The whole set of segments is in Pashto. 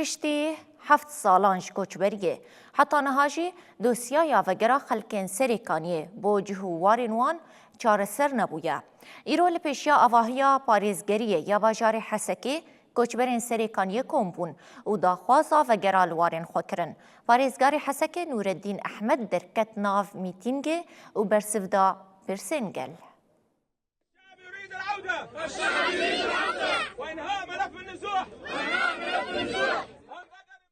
پشتی 7 سالانش کوچبریه حتی نهاجی دوسیای وگرا خلکن سریکانیه با جهوارین وان چاره سر نبویه. ایرو لپیشیا آواهیا پاریزگریه یا باجار حسکی کوچبرین سریکانیه کمبون و داخوازا وگرا لوارین خوکرن. پاریزگاری حسکی نوردین احمد درکت ناف میتینگه و برسفدا برسنگل.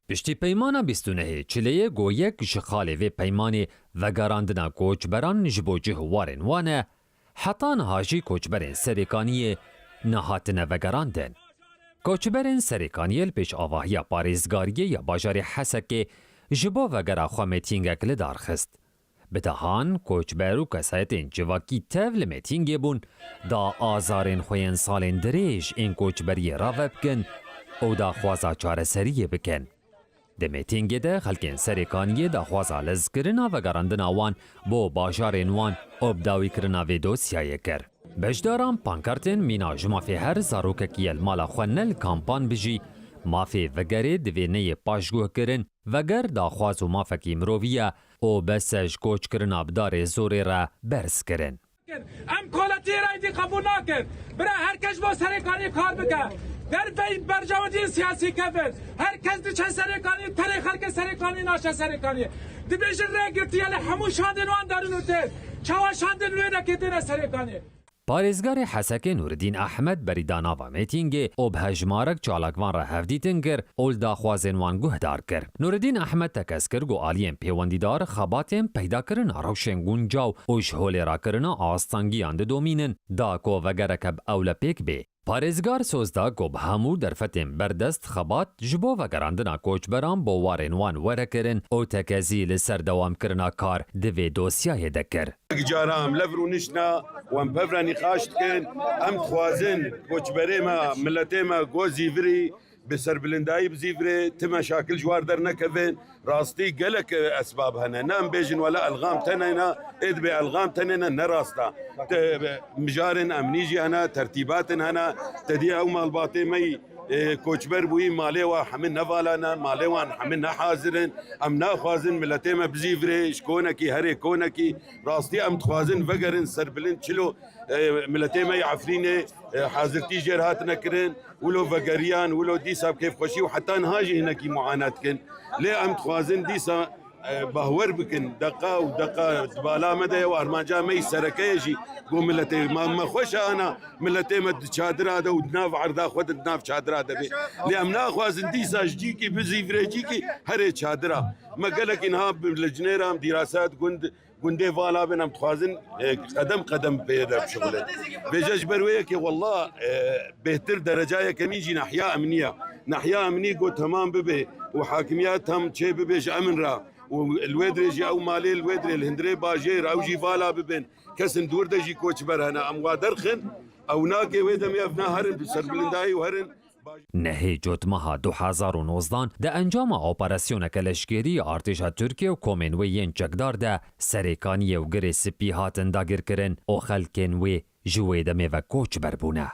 پشتی پیمانا 29 چلیه گویک جخاله و پیمانی وگراندنا کوچبران جبو جهوارن وانه حتی نهاجی کوچبرین سریکانیه نهاتن وگراندن. کوچبرین سریکانیه پیش آواهی پاریزگاریه یا باجار حسکه جبو وگرا خواه میتینگک لدارخست. بدهان کوچبر و کسایتین جواکی تول میتینگه بون دا آزارین خوین سالین دریج این کوچبری را بکن او دا خوازا چاره سریه بکن. ده میتینگه ده خلکین سریکانیه دا خوازا لزکرنا و گراندنا وان بو باجارین وان ابداوی کرنا و دوسیایه کر. بجداران پانکارتین مینا جمافی هر زاروککی المالا خوانل کامپان بجی مافی وگره دوینه پاشگوه کرن وگر دا خواز و مافکی مروویه او بسج کوچ کرن ابدار زوری را برس کرن. ام کلاتی رایدی قبول نکرد برای هر کس با سرکانی کار بکن در بین برجامدی سیاسی کفت هر کس دی چه سرکانی تری خلق سرکانی ناشه سرکانی دی بیشتر رنگتی یعنی همون شاندن وان دارون ته چوا شاندن روی نکتین سرکانی. پارێزگاری حەسەکە نوردین ئەحمەد بەریداناوە مێتینگێ ئۆ بەهەژمارەك چالاکوان ڕە هەفدیتن کرد ئۆل داخوازên wan guhdar kir. Nûredîn Ehmed tekez kir got aliyên pêwendîdar xebatên peydakirina rewşên guncaw û ji holê rakirina astangiyan didomînin da ku vegerek ev ewle pêk bê. Parêzgar sozda got bi hemû derfetên berdest xebat ji bo vegerandina koçberan bo warên wan werekirin û tekezî li ser dewamkirina kar di vê dosyayê de kir. جارام لفرو نشنا وام بفرا نقاش كان ام خوازن كوچبري ما ملتي ما جو زيفري بسر بلنداي بزيفري تما شاكل جوار در نكفين راستي قالك اسباب هنا نام بيجن ولا الغام تنينا ادبي الغام تنينا نراستا مجارن امنيجي هنا ترتيبات هنا تدي او مال باطي مي کوچبر بوی مالی و همه نوالانا مالی و همه نحاضرن ام ناخوازن ملتی ما بزیفره شکونکی هر کونکی راستی ام تخوازن وگرن سربلن چلو ملتی ما عفرینه حاضرتی جرهات نکرن ولو وگریان ولو دیسا کیف خوشی و حتی نهاجی هنکی معانات کن لی ام تخوازن دیسا باور بکن دقا و دقا بالا مده و ارمانجا می سرکیجی گو ملتی ما خوش انا ملتی ما چادر هذا و دناف عرضا خود دناف چادر هذا بی لی ام ناخوازن دیسا جی کی بزیفره جی کی هر چادر ما قالك انها بالجنيرة دراسات گنده والا بنام تخوازن قدم پیدا بشغله بجاج برويه که والله بهتر درجه کمیجی ناحيه امنيه قو تمام ببه وحاكميات هم شيء ببيش امن را والويدري جي او مالي الويدري الهندري باجير او جي فالا ببن كسن دور دجي كوچبر هنا ام درخن او ناكي ويدم يفنا هرن بسر بلنداي وهرن نهی جوتمها 2019 ده انجام اپراسیونک لشکری ارتشا ترکیه و کومنویین چکدار ده سریکانی و گری سپی هاتن داگیر کرن او خلکن وی جوی دمه و کوچ بربونه.